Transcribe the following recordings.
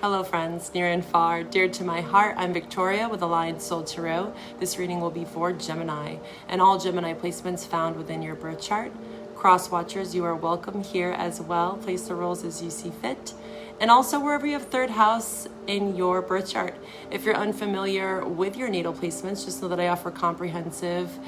Hello friends, near and far, dear to my heart, I'm Victoria with Aligned Soul Tarot. This reading will be for Gemini and all Gemini placements found within your birth chart. Cross watchers, you are welcome here as well. Place the rules as you see fit. And also wherever you have third house in your birth chart. If you're unfamiliar with your natal placements, just know that I offer comprehensive,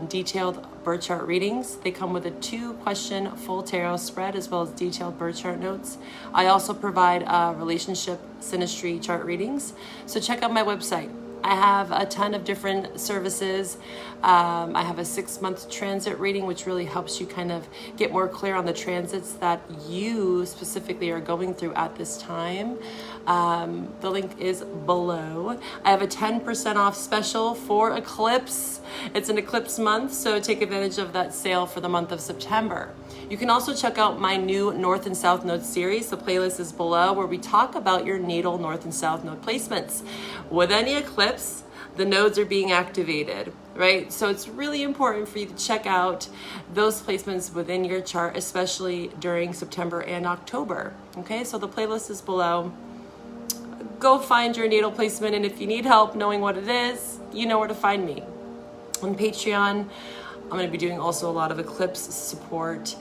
detailed birth chart readings. They come with a 2-question full tarot spread as well as detailed birth chart notes. I also provide relationship synastry chart readings. So check out my website. I have a ton of different services. I have a 6-month transit reading, which really helps you kind of get more clear on the transits that you specifically are going through at this time. The link is below. I have a 10% off special for Eclipse. It's an eclipse month, so take advantage of that sale for the month of September. You can also check out my new North and South Node series. The playlist is below, where we talk about your natal North and South Node placements. With any eclipse, the nodes are being activated, right? So it's really important for you to check out those placements within your chart, especially during September and October. Okay, so the playlist is below. Go find your natal placement, and if you need help knowing what it is, you know where to find me. On Patreon, I'm going to be doing also a lot of eclipse support.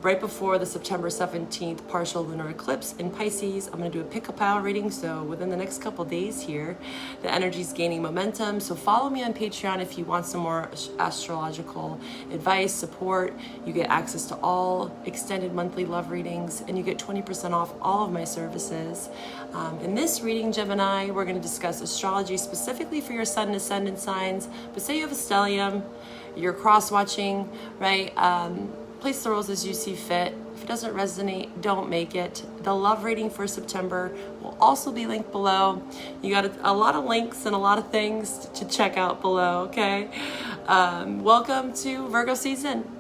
Right before the September 17th partial lunar eclipse in Pisces, I'm going to do a pick-a-pow reading. So within the next couple days here, the energy is gaining momentum. So follow me on Patreon if you want some more astrological advice, support. You get access to all extended monthly love readings, and you get 20% off all of my services. In this reading, Gemini, we're going to discuss astrology specifically for your sun and ascendant signs. But say you have a stellium, you're cross-watching, right? Place the rules as you see fit. If it doesn't resonate, don't make it. The love reading for September will also be linked below. You got a lot of links and a lot of things to check out below, okay? Welcome to Virgo season.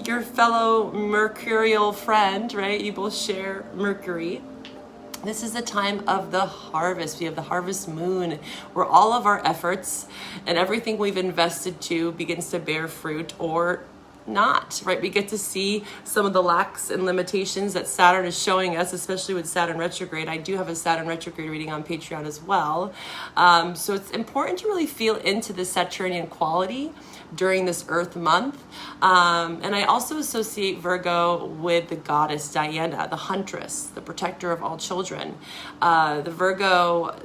Your fellow mercurial friend, right? You both share Mercury. This is the time of the harvest. We have the harvest moon, where all of our efforts and everything we've invested to begins to bear fruit or not, right? We get to see some of the lacks and limitations that Saturn is showing us, especially with Saturn retrograde. I do have a Saturn retrograde reading on Patreon as well. So it's important to really feel into the Saturnian quality during this Earth month. And I also associate Virgo with the goddess Diana, the huntress, the protector of all children. The Virgo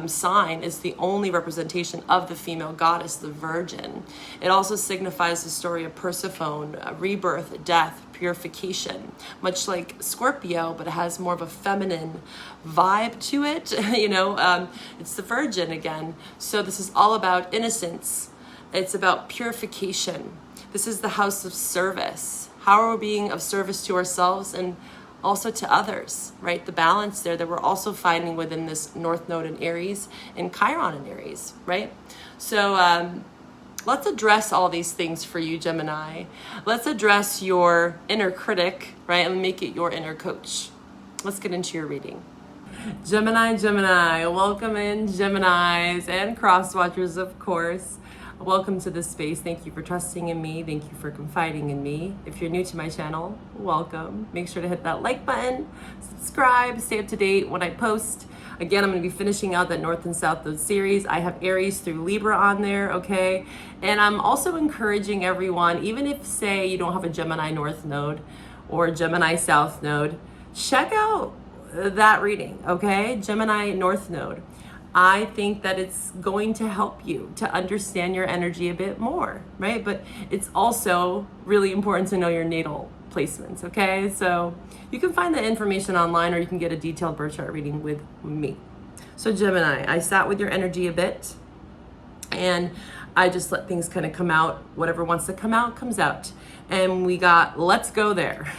sign is the only representation of the female goddess, the Virgin. It also signifies the story of Persephone, rebirth, death, purification, much like Scorpio, but it has more of a feminine vibe to it. It's the Virgin again. So this is all about innocence. It's about purification. This is the house of service. How are we being of service to ourselves and also to others, right? The balance there that we're also finding within this North Node in Aries and Chiron in Aries, right? So let's address all these things for you, Gemini. Let's address your inner critic, right? And make it your inner coach. Let's get into your reading. Gemini, welcome in, Geminis and cross watchers, of course. Welcome to this space. Thank you for trusting in me. Thank you for confiding in me. If you're new to my channel, welcome. Make sure to hit that like button, subscribe, stay up to date when I post. Again, I'm going to be finishing out that North and South Node series. I have Aries through Libra on there, okay? And I'm also encouraging everyone, even if, say, you don't have a Gemini North Node or a Gemini South Node, check out that reading, okay? Gemini North Node. I think that it's going to help you to understand your energy a bit more, right? But it's also really important to know your natal placements, okay? So you can find the information online, or you can get a detailed birth chart reading with me. So Gemini, I sat with your energy a bit, and I just let things kind of come out. Whatever wants to come out, comes out. And we got, let's go there.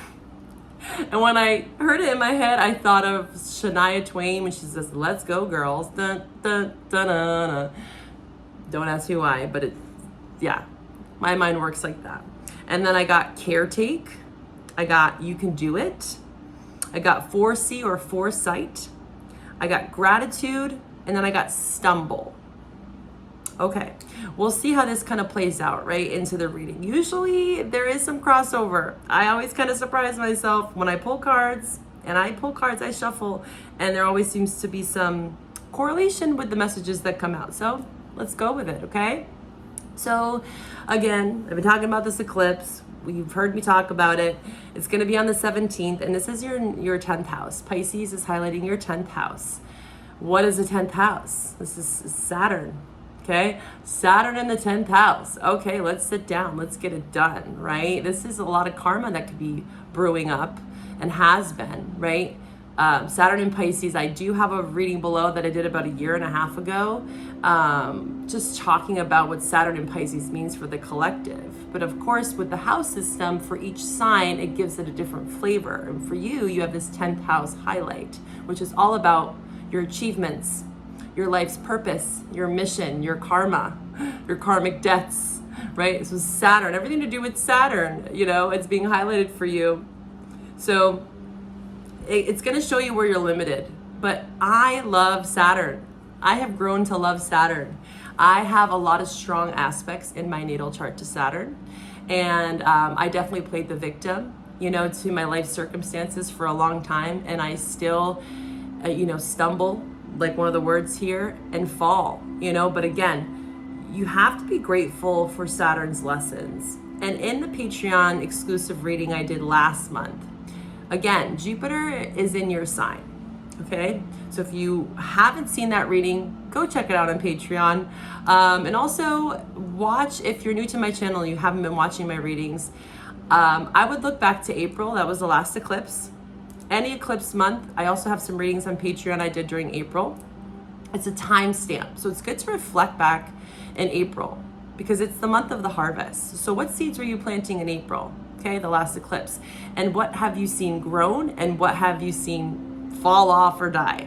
And when I heard it in my head, I thought of Shania Twain when she says, let's go girls. Dun, dun, dun, dun, dun. Don't ask me why, but yeah, my mind works like that. And then I got caretake. I got you can do it. I got foresee or foresight. I got gratitude. And then I got stumble. Okay, we'll see how this kind of plays out right into the reading. Usually there is some crossover. I always kind of surprise myself when I pull cards. And I pull cards, I shuffle, and there always seems to be some correlation with the messages that come out. So let's go with it, okay? So again, I've been talking about this eclipse. You've heard me talk about it. It's going to be on the 17th, and this is your 10th house. Pisces is highlighting your 10th house. What is the 10th house? This is Saturn, okay? Saturn in the 10th house. Okay, let's sit down. Let's get it done, right? This is a lot of karma that could be brewing up and has been, right? Saturn in Pisces, I do have a reading below that I did about 1.5 years ago, just talking about what Saturn in Pisces means for the collective. But of course, with the house system, for each sign, it gives it a different flavor. And for you, you have this 10th house highlight, which is all about your achievements, your life's purpose, your mission, your karma, your karmic debts, right? So Saturn, everything to do with Saturn, you know, it's being highlighted for you. So it's going to show you where you're limited. But I love Saturn. I have grown to love Saturn. I have a lot of strong aspects in my natal chart to Saturn. And I definitely played the victim, you know, to my life circumstances for a long time. And I still, you know, stumble, like one of the words here, and fall, you know. But again, you have to be grateful for Saturn's lessons. And in the Patreon exclusive reading I did last month, again, Jupiter is in your sign, okay? So if you haven't seen that reading, go check it out on Patreon. And also watch, if you're new to my channel and you haven't been watching my readings, I would look back to April. That was the last eclipse. Any eclipse month. I also have some readings on Patreon I did during April. It's a timestamp. So it's good to reflect back in April because it's the month of the harvest. So what seeds were you planting in April? Okay, the last eclipse. And what have you seen grown and what have you seen fall off or die?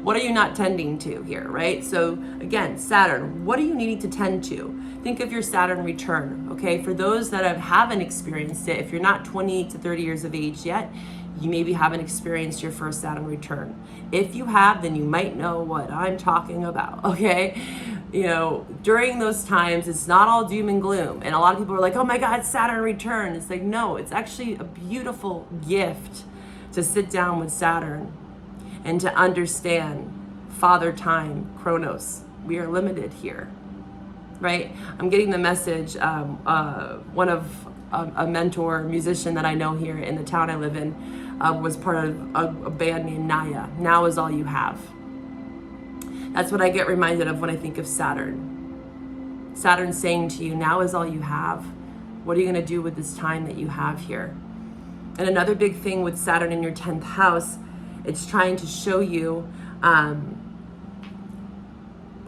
What are you not tending to here, right? So again, Saturn, what are you needing to tend to? Think of your Saturn return, okay? For those that haven't experienced it, if you're not 28 to 30 years of age yet, you maybe haven't experienced your first Saturn return. If you have, then you might know what I'm talking about, okay? You know, during those times, it's not all doom and gloom. And a lot of people are like, oh my God, Saturn return. It's like, no, it's actually a beautiful gift to sit down with Saturn and to understand Father Time, Chronos. We are limited here, right? I'm getting the message, one of a mentor, musician that I know here in the town I live in, was part of a band named Naya. Now is all you have. That's what I get reminded of when I think of Saturn. Saturn's saying to you, now is all you have. What are you going to do with this time that you have here? And another big thing with Saturn in your 10th house, it's trying to show you,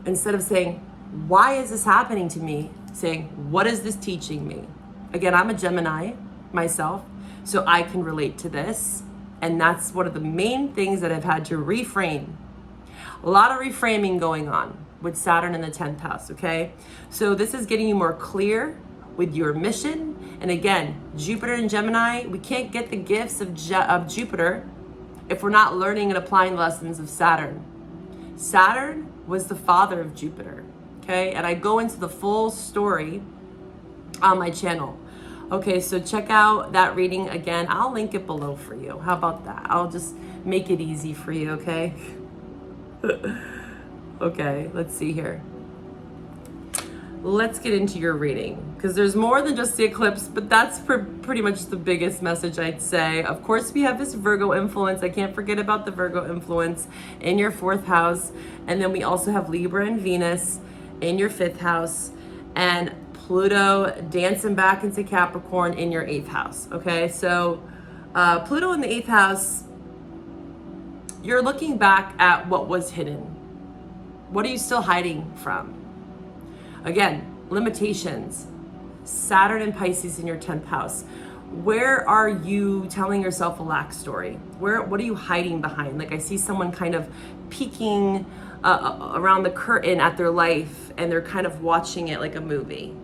instead of saying, why is this happening to me? Saying, what is this teaching me? Again, I'm a Gemini myself, so I can relate to this. And that's one of the main things that I've had to reframe. A lot of reframing going on with Saturn in the 10th house, okay? So this is getting you more clear with your mission. And again, Jupiter and Gemini, we can't get the gifts of Jupiter if we're not learning and applying the lessons of Saturn. Saturn was the father of Jupiter, okay? And I go into the full story on my channel. Okay, so check out that reading again. I'll link it below for you. How about that? I'll just make it easy for you, okay? Okay, let's see here. Let's get into your reading because there's more than just the eclipse, but that's pretty much the biggest message I'd say. Of course, we have this Virgo influence. I can't forget about the Virgo influence in your 4th house. And then we also have Libra and Venus in your 5th house and Pluto dancing back into Capricorn in your 8th house. Okay, so Pluto in the 8th house, you're looking back at what was hidden. What are you still hiding from? Again, limitations. Saturn and Pisces in your 10th house. Where are you telling yourself a lack story? What are you hiding behind? Like I see someone kind of peeking around the curtain at their life and they're kind of watching it like a movie.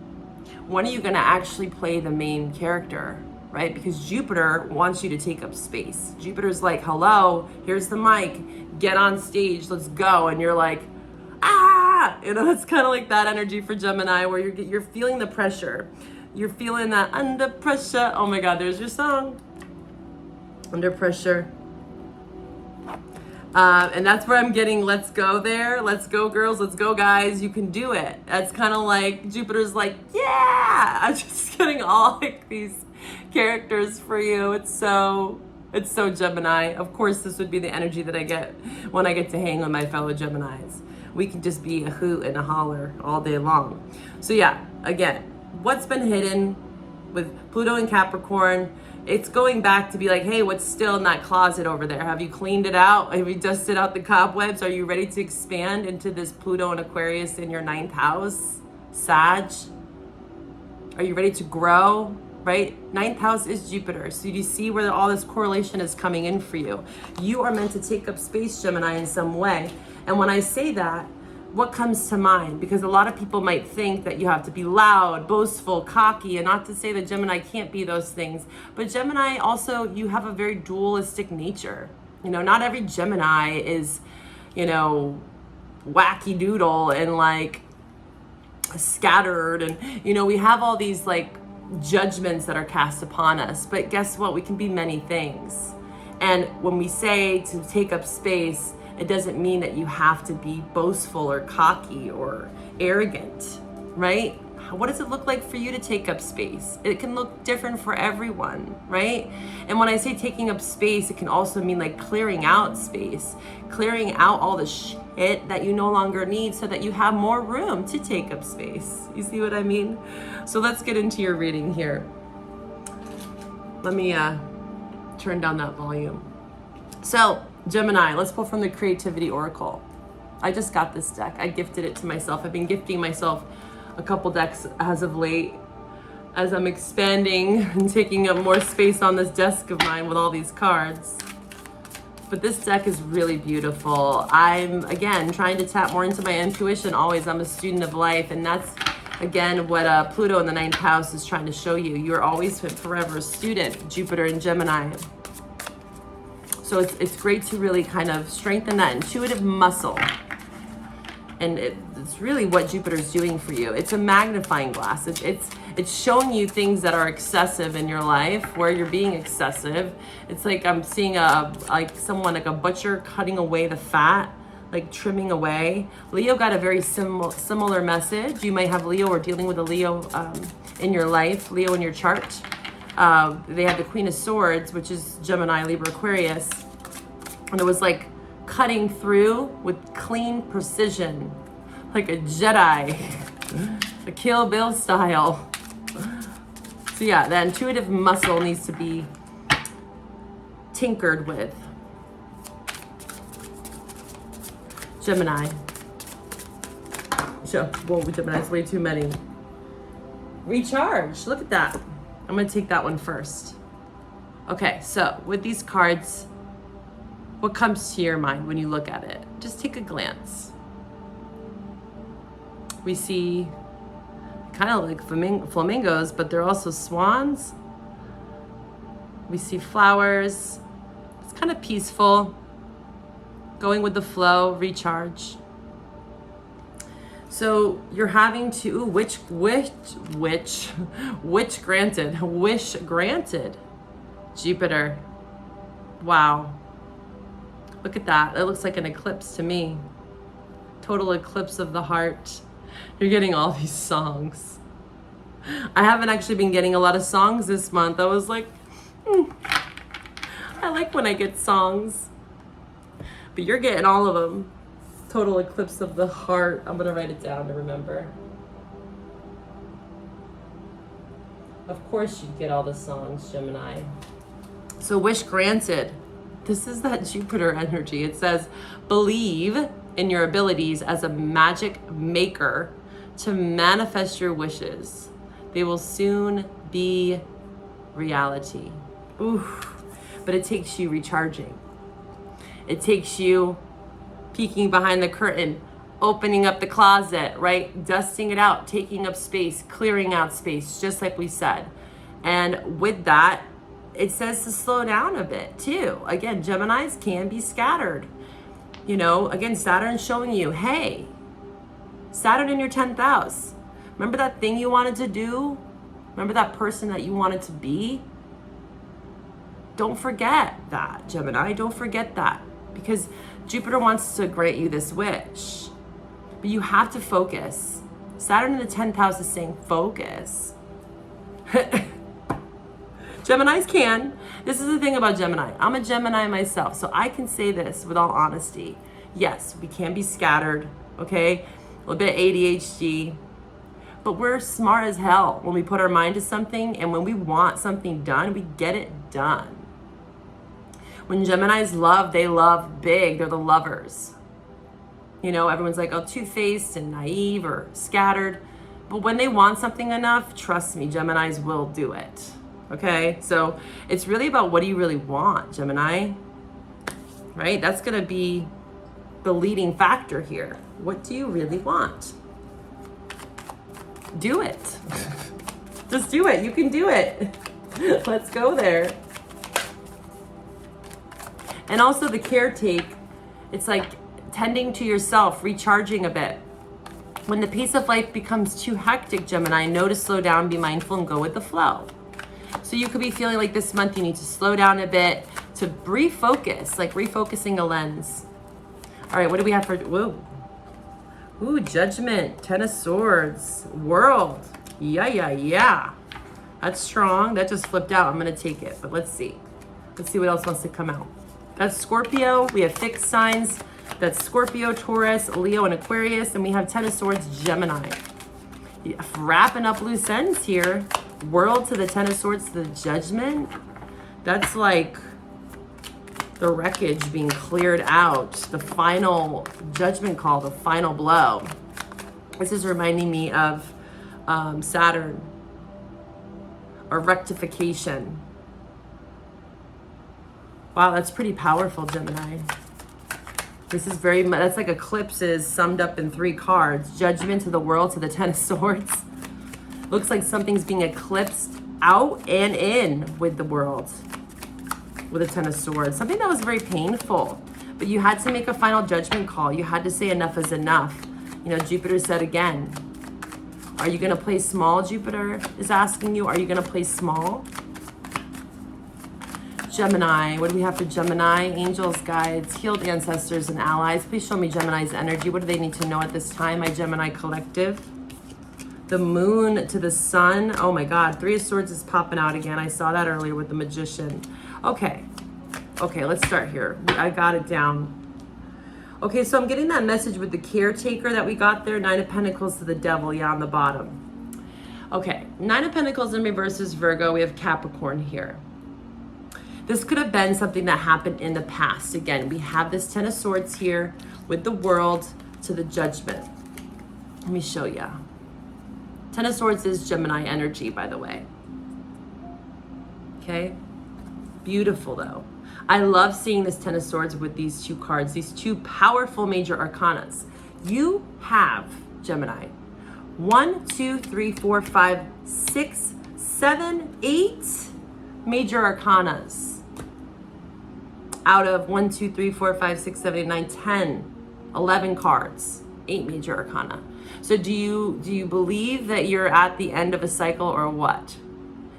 When are you gonna actually play the main character? Right? Because Jupiter wants you to take up space. Jupiter's like, hello, here's the mic, get on stage, let's go. And you're like, ah, you know, it's kind of like that energy for Gemini where you're feeling the pressure. You're feeling that under pressure. Oh my God, there's your song. Under pressure. And that's where I'm getting, let's go there. Let's go, girls. Let's go, guys. You can do it. That's kind of like Jupiter's like, yeah. I'm just getting all like these characters for you. It's so Gemini. Of course, this would be the energy that I get when I get to hang with my fellow Geminis. We can just be a hoot and a holler all day long. So yeah, again, what's been hidden with Pluto and Capricorn, it's going back to be like, hey, what's still in that closet over there? Have you cleaned it out? Have you dusted out the cobwebs? Are you ready to expand into this Pluto and Aquarius in your 9th house, Sag? Are you ready to grow, right? 9th house is Jupiter. So you see where all this correlation is coming in for you. You are meant to take up space, Gemini, in some way. And when I say that, what comes to mind? Because a lot of people might think that you have to be loud, boastful, cocky, and not to say that Gemini can't be those things. But Gemini also, you have a very dualistic nature. You know, not every Gemini is, you know, wacky doodle and like scattered. And, you know, we have all these like judgments that are cast upon us. But guess what? We can be many things. And when we say to take up space, it doesn't mean that you have to be boastful or cocky or arrogant, right? What does it look like for you to take up space? It can look different for everyone, right? And when I say taking up space, it can also mean like clearing out space, clearing out all the shit that you no longer need so that you have more room to take up space. You see what I mean? So let's get into your reading here. Let me turn down that volume. So, Gemini, let's pull from the Creativity Oracle. I just got this deck. I gifted it to myself. I've been gifting myself a couple decks as of late as I'm expanding and taking up more space on this desk of mine with all these cards. But this deck is really beautiful. I'm, again, trying to tap more into my intuition always. I'm a student of life, and that's, again, what Pluto in the 9th house is trying to show you. You're always forever a student, Jupiter and Gemini. So it's great to really kind of strengthen that intuitive muscle. And it's really what Jupiter's doing for you. It's a magnifying glass. It's showing you things that are excessive in your life, where you're being excessive. It's like I'm seeing someone like a butcher cutting away the fat, like trimming away. Leo got a very similar message. You might have Leo or dealing with a Leo in your life, Leo in your chart. They had the Queen of Swords, which is Gemini, Libra, Aquarius. And it was like cutting through with clean precision, like a Jedi, a Kill Bill style. So yeah, that intuitive muscle needs to be tinkered with. Gemini. Whoa, Gemini's way too many. Recharge, look at that. I'm gonna take that one first. Okay, so with these cards, what comes to your mind when you look at it? Just take a glance. We see kind of like flamingos, but they're also swans. We see flowers. It's kind of peaceful, going with the flow, recharge. So you're having to, wish granted, Jupiter. Wow. Look at that. It looks like an eclipse to me. Total eclipse of the heart. You're getting all these songs. I haven't actually been getting a lot of songs this month. I was like, I like when I get songs. But you're getting all of them. Total eclipse of the heart. I'm gonna write it down to remember. Of course you get all the songs, Gemini. So wish granted. This is that Jupiter energy. It says, believe in your abilities as a magic maker to manifest your wishes. They will soon be reality. Oof. But it takes you recharging. It takes you peeking behind the curtain, opening up the closet, right? Dusting it out, taking up space, clearing out space, just like we said. And with that, it says to slow down a bit too. Again, Geminis can be scattered. You know, again, Saturn's showing you, hey, Saturn in your 10th house. Remember that thing you wanted to do? Remember that person that you wanted to be? Don't forget that, Gemini. Don't forget that. because Jupiter wants to grant you this wish. But you have to focus. Saturn in the 10th house is saying focus. Geminis can. This is the thing about Gemini. I'm a Gemini myself, so I can say this with all honesty. Yes, we can be scattered, okay? A little bit of ADHD, but we're smart as hell when we put our mind to something, and when we want something done, we get it done. When Geminis love, they love big. They're the lovers. You know, everyone's like, oh, two-faced and naive or scattered. But when they want something enough, trust me, Geminis will do it. Okay? So it's really about, what do you really want, Gemini? Right? That's going to be the leading factor here. What do you really want? Do it. Just do it. You can do it. Let's go there. And also the caretake, it's like tending to yourself, recharging a bit. When the pace of life becomes too hectic, Gemini, know to slow down, be mindful, and go with the flow. So you could be feeling like this month you need to slow down a bit to refocus, like refocusing a lens. All right, what do we have for, whoa. Ooh, Judgment, Ten of Swords, World. Yeah. That's strong. That just flipped out. I'm going to take it, but let's see. Let's see what else wants to come out. That's Scorpio. We have fixed signs. That's Scorpio, Taurus, Leo, and Aquarius. And we have Ten of Swords, Gemini. Yeah, wrapping up loose ends here. World to the Ten of Swords to the Judgment. That's like the wreckage being cleared out. The final judgment call, the final blow. This is reminding me of Saturn, or rectification. Wow, that's pretty powerful, Gemini. This is very much, that's like eclipses summed up in 3 cards. Judgment to the World to the Ten of Swords. Looks like something's being eclipsed out and in with the World. With a Ten of Swords. Something that was very painful. But you had to make a final judgment call. You had to say enough is enough. You know, Jupiter said again. Are you going to play small, Jupiter is asking you? Are you going to play small? Gemini, what do we have for Gemini? Angels, guides, healed ancestors, and allies. Please show me Gemini's energy. What do they need to know at this time, my Gemini collective? The Moon to the Sun. Oh my God, 3 of Swords is popping out again. I saw that earlier with the Magician. Okay, let's start here. I got it down. Okay, so I'm getting that message with the caretaker that we got there. 9 of Pentacles to the Devil, yeah, on the bottom. Okay, 9 of Pentacles in reverse is Virgo. We have Capricorn here. This could have been something that happened in the past. Again, we have this Ten of Swords here with the World to the Judgment. Let me show you. Ten of Swords is Gemini energy, by the way. Okay? Beautiful, though. I love seeing this Ten of Swords with these 2 cards, these 2 powerful major arcanas. You have, Gemini, 1, 2, 3, 4, 5, 6, 7, 8 major arcanas. Out of 1, 2, 3, 4, 5, 6, 7, 8, 9, 10, 11 cards, 8 major arcana. So do you believe that you're at the end of a cycle, or what?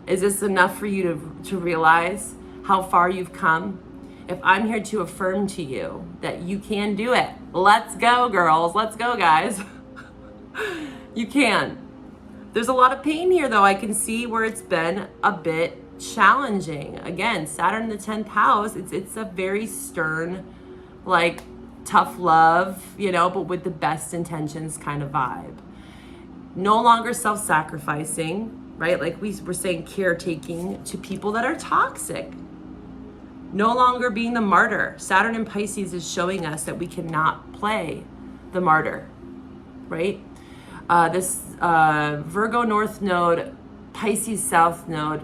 Is this enough for you to realize how far you've come? If I'm here to affirm to you that you can do it, let's go, girls. Let's go, guys. You can. There's a lot of pain here, though. I can see where it's been a bit challenging. Again, Saturn in the 10th house, it's a very stern, like, tough love, you know, but with the best intentions kind of vibe. No longer self-sacrificing, right? Like we were saying, caretaking to people that are toxic. No longer being the martyr. Saturn in Pisces is showing us that we cannot play the martyr, right? This Virgo North Node, Pisces South Node.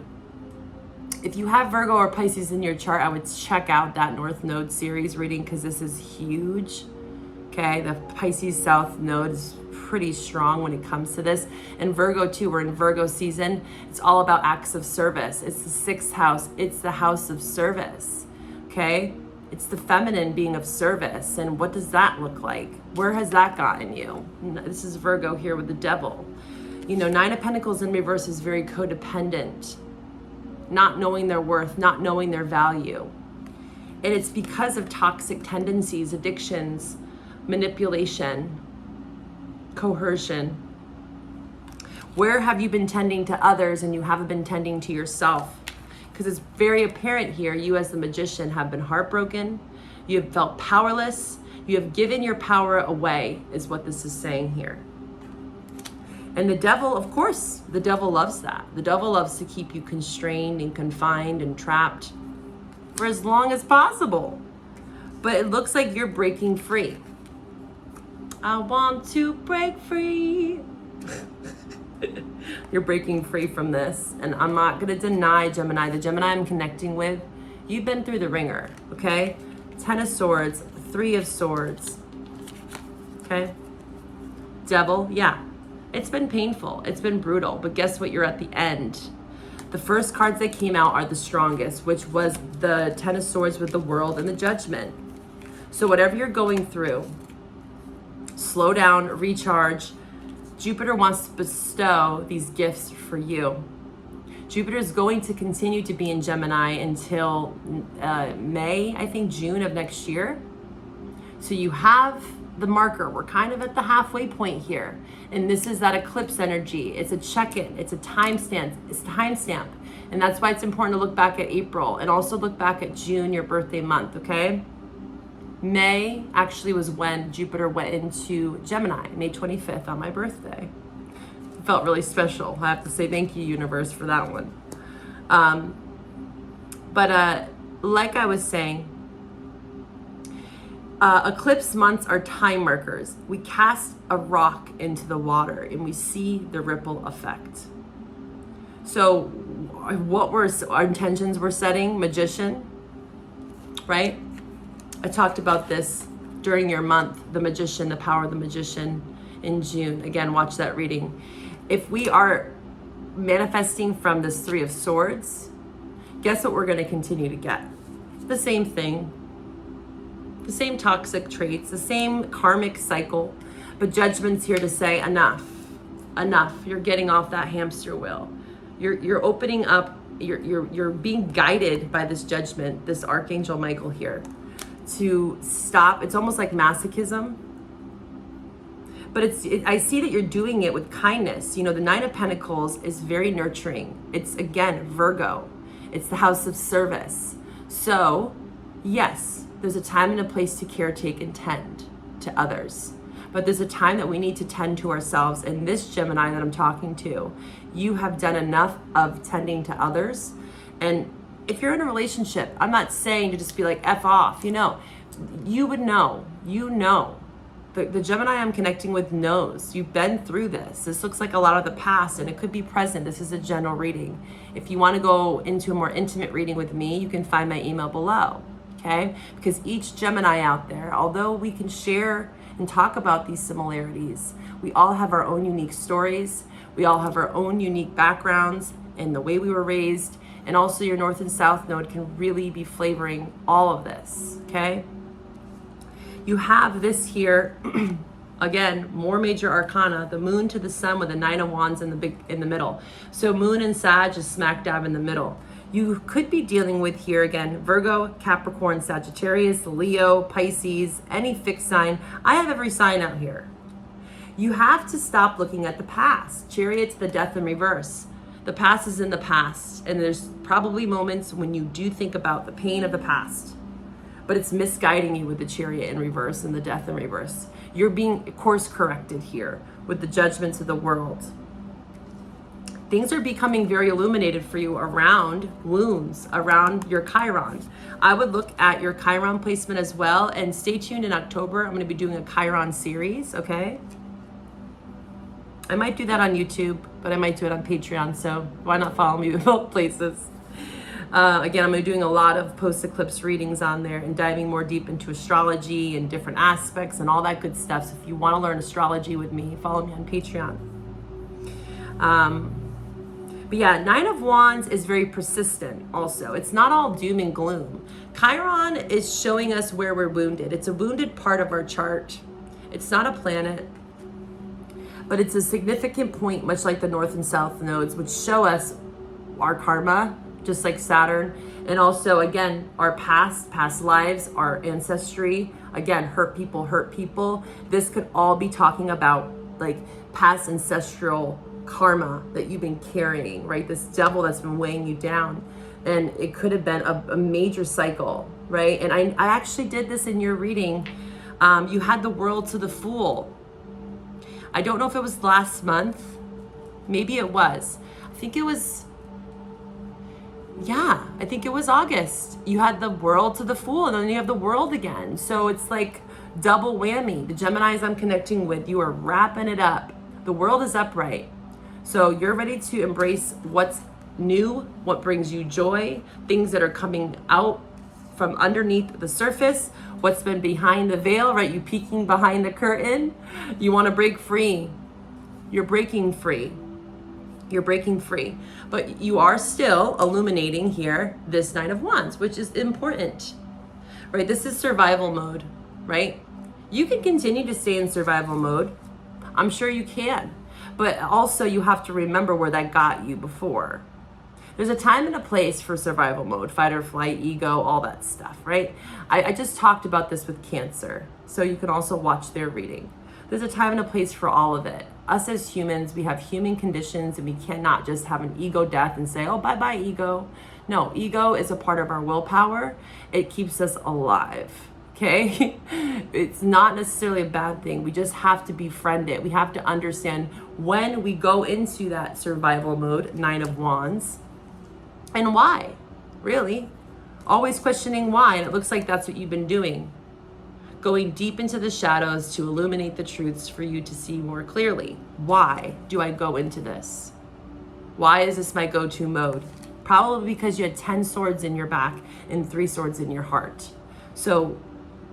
If you have Virgo or Pisces in your chart, I would check out that North Node series reading, because this is huge. Okay, the Pisces South Node is pretty strong when it comes to this. And Virgo too, we're in Virgo season. It's all about acts of service. It's the 6th house. It's the house of service. Okay, it's the feminine being of service. And what does that look like? Where has that gotten you? This is Virgo here with the Devil. You know, 9 of Pentacles in reverse is very codependent. Not knowing their worth, not knowing their value. And it's because of toxic tendencies, addictions, manipulation, coercion. Where have you been tending to others and you haven't been tending to yourself? Because it's very apparent here, you as the Magician have been heartbroken. You have felt powerless. You have given your power away, is what this is saying here. And the devil, of course, the devil loves that. The devil loves to keep you constrained and confined and trapped for as long as possible. But it looks like you're breaking free. I want to break free. You're breaking free from this. And I'm not going to deny Gemini. The Gemini I'm connecting with, you've been through the ringer, okay? 10 of Swords, 3 of Swords, okay? Devil, yeah. It's been painful. It's been brutal. But guess what? You're at the end. The first cards that came out are the strongest, which was the 10 of Swords with the World and the Judgment. So whatever you're going through, slow down, recharge. Jupiter wants to bestow these gifts for you. Jupiter is going to continue to be in Gemini until May, I think June of next year. So you have the marker. We're kind of at the halfway point here. And this is that eclipse energy. It's a check-in. It's a timestamp. It's a timestamp. And that's why it's important to look back at April and also look back at June, your birthday month, okay? May actually was when Jupiter went into Gemini, May 25th on my birthday. It felt really special. I have to say thank you, universe, for that one. Like I was saying, eclipse months are time markers. We cast a rock into the water and we see the ripple effect. So what were our intentions we're setting, Magician, right? I talked about this during your month, the Magician, the power of the Magician in June. Again, watch that reading. If we are manifesting from this 3 of Swords, guess what we're going to continue to get? The same thing. The same toxic traits, the same karmic cycle, but Judgment's here to say enough, enough. You're getting off that hamster wheel. You're opening up. You're being guided by this Judgment, this Archangel Michael here, to stop. It's almost like masochism, but I see that you're doing it with kindness. You know, the 9 of Pentacles is very nurturing. It's again Virgo. It's the house of service. So yes, there's a time and a place to caretake and tend to others. But there's a time that we need to tend to ourselves. And this Gemini that I'm talking to, you have done enough of tending to others. And if you're in a relationship, I'm not saying to just be like, F off, you know. You would know, you know. The Gemini I'm connecting with knows. You've been through this. This looks like a lot of the past and it could be present. This is a general reading. If you want to go into a more intimate reading with me, you can find my email below. Okay? Because each Gemini out there, although we can share and talk about these similarities, we all have our own unique stories. We all have our own unique backgrounds and the way we were raised. And also your North and South node can really be flavoring all of this. Okay? You have this here, again, more major arcana, the moon to the sun with the 9 of wands in the middle. So moon and Sag is smack dab in the middle. You could be dealing with here again, Virgo, Capricorn, Sagittarius, Leo, Pisces, any fixed sign. I have every sign out here. You have to stop looking at the past. Chariot's the death in reverse. The past is in the past, and there's probably moments when you do think about the pain of the past, but it's misguiding you with the Chariot in reverse and the death in reverse. You're being course corrected here with the judgments of the world. Things are becoming very illuminated for you around wounds, around your Chiron. I would look at your Chiron placement as well, and stay tuned in October. I'm going to be doing a Chiron series, okay? I might do that on YouTube, but I might do it on Patreon, so why not follow me in both places? Again, I'm going to be doing a lot of post-eclipse readings on there and diving more deep into astrology and different aspects and all that good stuff. So if you want to learn astrology with me, follow me on Patreon. But yeah, 9 of Wands is very persistent also. It's not all doom and gloom. Chiron is showing us where we're wounded. It's a wounded part of our chart. It's not a planet, but it's a significant point, much like the North and South nodes, which show us our karma just like Saturn. And also, again, our past lives, our ancestry, again, hurt people. This could all be talking about like past ancestral karma that you've been carrying, right? This devil that's been weighing you down. And it could have been a major cycle, right? And I actually did this in your reading. You had the World to the Fool. I don't know if it was last month. Maybe it was. I think it was August. You had the World to the Fool, and then you have the World again. So it's like double whammy. The Geminis I'm connecting with, you are wrapping it up. The world is upright. So you're ready to embrace what's new, what brings you joy, things that are coming out from underneath the surface, what's been behind the veil, right? You peeking behind the curtain. You want to break free. You're breaking free. You're breaking free. But you are still illuminating here this Nine of Wands, which is important, right? This is survival mode, right? You can continue to stay in survival mode. I'm sure you can. But also you have to remember where that got you before. There's a time and a place for survival mode, fight or flight, ego, all that stuff, right? I just talked about this with Cancer, so you can also watch their reading. There's a time and a place for all of it. Us as humans, we have human conditions, and we cannot just have an ego death and say, oh, bye-bye, ego. No, ego is a part of our willpower. It keeps us alive, okay? It's not necessarily a bad thing. We just have to befriend it. We have to understand when we go into that survival mode, Nine of Wands, and why, really. Always questioning why, and it looks like that's what you've been doing. Going deep into the shadows to illuminate the truths for you to see more clearly. Why do I go into this? Why is this my go-to mode? Probably because you had 10 swords in your back and 3 swords in your heart. So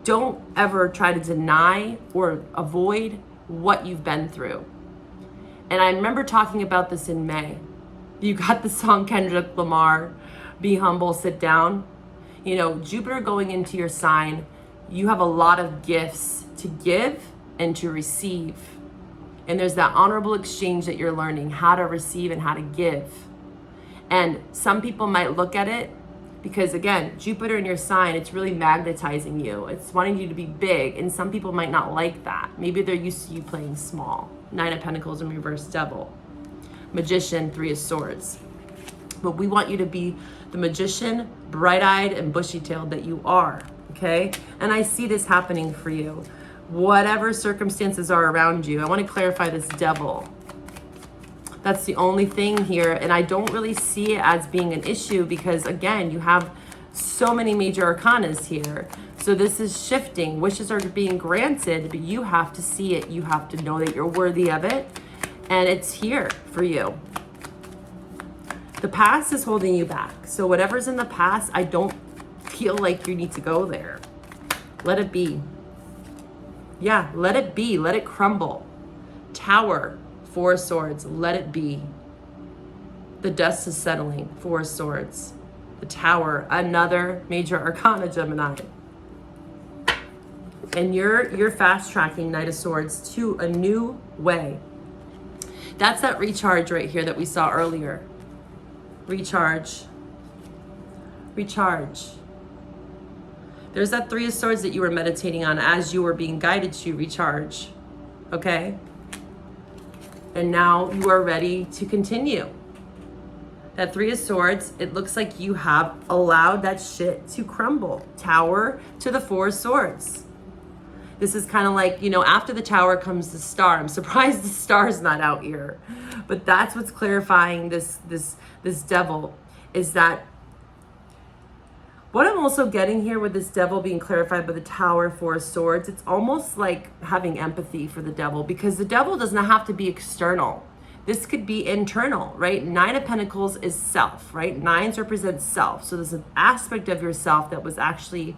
don't ever try to deny or avoid what you've been through. And I remember talking about this in May. You got the song Kendrick Lamar, Be Humble, Sit Down. You know, Jupiter going into your sign, you have a lot of gifts to give and to receive. And there's that honorable exchange that you're learning, how to receive and how to give. And some people might look at it because, again, Jupiter in your sign, it's really magnetizing you. It's wanting you to be big. And some people might not like that. Maybe they're used to you playing small. 9 of Pentacles in reverse, Devil. Magician, 3 of Swords. But we want you to be the magician, bright-eyed and bushy-tailed that you are, okay? And I see this happening for you. Whatever circumstances are around you, I want to clarify this Devil. That's the only thing here, and I don't really see it as being an issue because, again, you have so many major arcanas here. So this is shifting. Wishes are being granted, but you have to see it. You have to know that you're worthy of it. And it's here for you. The past is holding you back. So whatever's in the past, I don't feel like you need to go there. Let it be. Yeah, let it be. Let it crumble. Tower, 4 of Swords. Let it be. The dust is settling, 4 of Swords. The Tower, another major arcana, Gemini. And you're fast tracking Knight of Swords to a new way. That's that recharge right here that we saw earlier. Recharge. Recharge. There's that 3 of Swords that you were meditating on as you were being guided to recharge. Okay? And now you are ready to continue. That 3 of Swords, it looks like you have allowed that shit to crumble. Tower to the 4 of Swords. This is kind of like, you know, after the Tower comes the Star. I'm surprised the Star's not out here. But that's what's clarifying this Devil, is that what I'm also getting here with this Devil being clarified by the Tower, 4 of Swords, it's almost like having empathy for the Devil, because the Devil doesn't have to be external. This could be internal, right? 9 of Pentacles is self, right? 9s represent self. So there's an aspect of yourself that was actually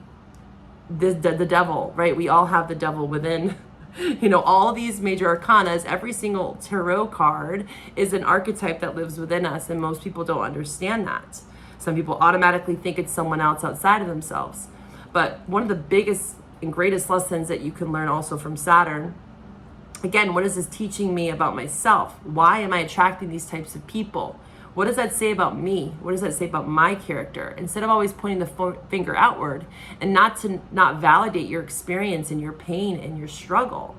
the Devil, right? We all have the Devil within. You know, all these major arcanas, every single tarot card is an archetype that lives within us, and most people don't understand that. Some people automatically think it's someone else outside of themselves. But one of the biggest and greatest lessons that you can learn also from Saturn, again, what is this teaching me about myself? Why am I attracting these types of people? What does that say about me? What does that say about my character? Instead of always pointing the finger outward and not validate your experience and your pain and your struggle.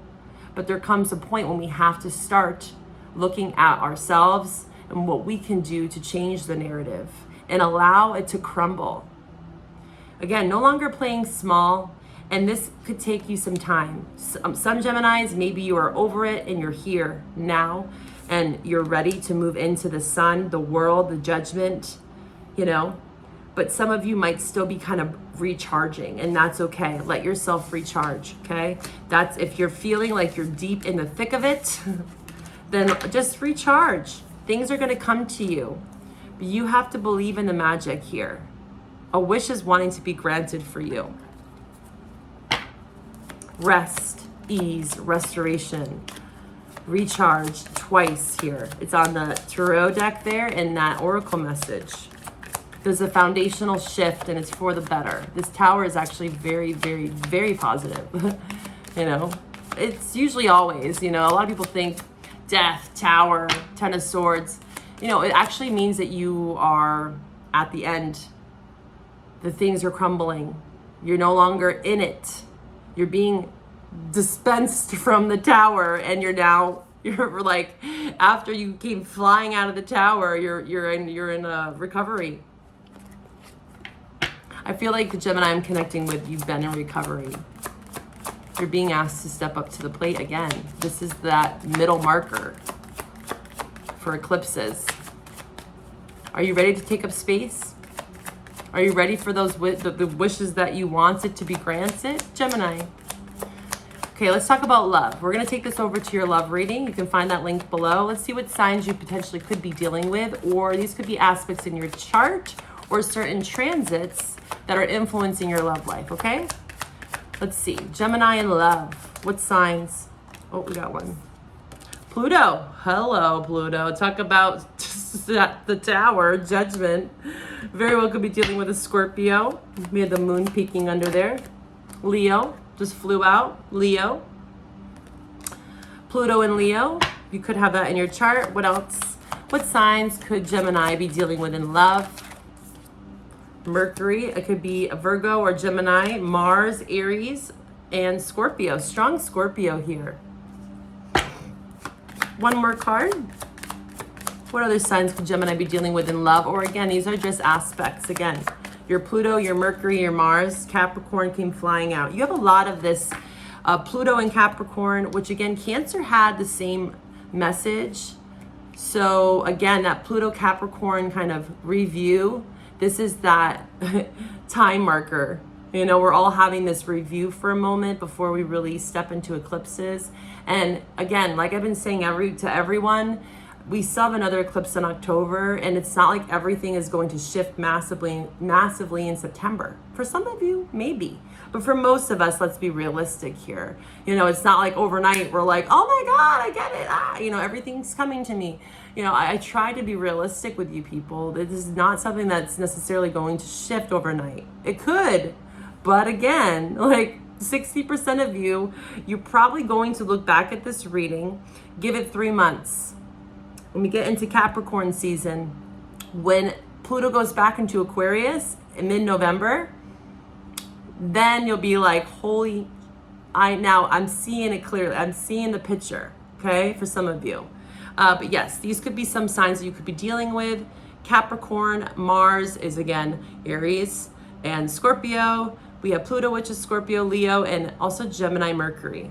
But there comes a point when we have to start looking at ourselves and what we can do to change the narrative and allow it to crumble. Again, no longer playing small, and this could take you some time. Some Geminis, maybe you are over it and you're here now and you're ready to move into the sun, the world, the judgment, you know, but some of you might still be kind of recharging, and that's okay. Let yourself recharge, okay? That's if you're feeling like you're deep in the thick of it, then just recharge. Things are gonna come to you, but you have to believe in the magic here. A wish is wanting to be granted for you. Rest, ease, restoration, recharge twice here. It's on the tarot deck there in that oracle message. There's a foundational shift and it's for the better. This tower is actually very, very, very positive. You know, it's usually always, you know, a lot of people think death, tower, 10 of swords. You know, it actually means that you are at the end. The things are crumbling. You're no longer in it. You're being dispensed from the tower, and you're like, after you came flying out of the tower, you're in a recovery. I feel like the Gemini I'm connecting with, you've been in recovery. You're being asked to step up to the plate again. This is that middle marker for eclipses. Are you ready to take up space? Are you ready for those the wishes that you wanted to be granted, Gemini? Okay, let's talk about love. We're going to take this over to your love reading. You can find that link below. Let's see what signs you potentially could be dealing with, or these could be aspects in your chart or certain transits that are influencing your love life, okay? Let's see. Gemini in love. What signs? Oh, we got one. Pluto. Hello, Pluto. Talk about the tower, judgment. Very well could be dealing with a Scorpio. We had the moon peeking under there. Leo. Just flew out. Leo. Pluto and Leo. You could have that in your chart. What else? What signs could Gemini be dealing with in love? Mercury. It could be a Virgo or Gemini. Mars, Aries, and Scorpio. Strong Scorpio here. One more card. What other signs could Gemini be dealing with in love? Or again, these are just aspects. Again, your Pluto, your Mercury, your Mars, Capricorn came flying out. You have a lot of this Pluto and Capricorn, which again, Cancer had the same message. So again, that Pluto Capricorn kind of review, this is that time marker. You know, we're all having this review for a moment before we really step into eclipses. And again, like I've been saying to everyone, we still have another eclipse in October, and it's not like everything is going to shift massively in September. For some of you, maybe. But for most of us, let's be realistic here. You know, it's not like overnight we're like, oh my God, I get it. You know, everything's coming to me. You know, I try to be realistic with you people. This is not something that's necessarily going to shift overnight. It could, but again, like 60% of you, you're probably going to look back at this reading, give it 3 months. When we get into Capricorn season, when Pluto goes back into Aquarius in mid-November, then you'll be like, holy, I'm seeing it clearly. I'm seeing the picture, okay, for some of you. But yes, these could be some signs that you could be dealing with. Capricorn, Mars is again Aries and Scorpio. We have Pluto, which is Scorpio, Leo, and also Gemini, Mercury.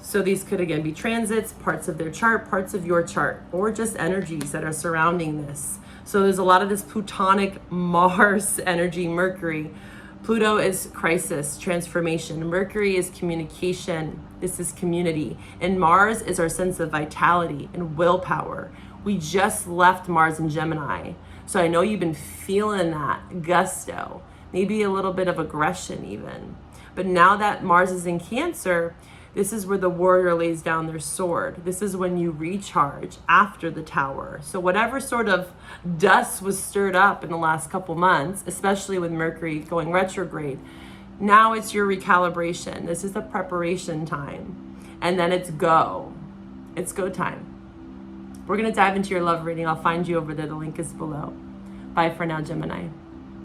So these could again be transits, parts of their chart, parts of your chart, or just energies that are surrounding this. So there's a lot of this Plutonic Mars energy, Mercury. Pluto is crisis, transformation. Mercury is communication. This is community. And Mars is our sense of vitality and willpower. We just left Mars in Gemini. So I know you've been feeling that gusto, maybe a little bit of aggression even. But now that Mars is in Cancer, this is where the warrior lays down their sword. This is when you recharge after the tower. So whatever sort of dust was stirred up in the last couple months, especially with Mercury going retrograde, now it's your recalibration. This is the preparation time. And then it's go. It's go time. We're going to dive into your love reading. I'll find you over there. The link is below. Bye for now, Gemini.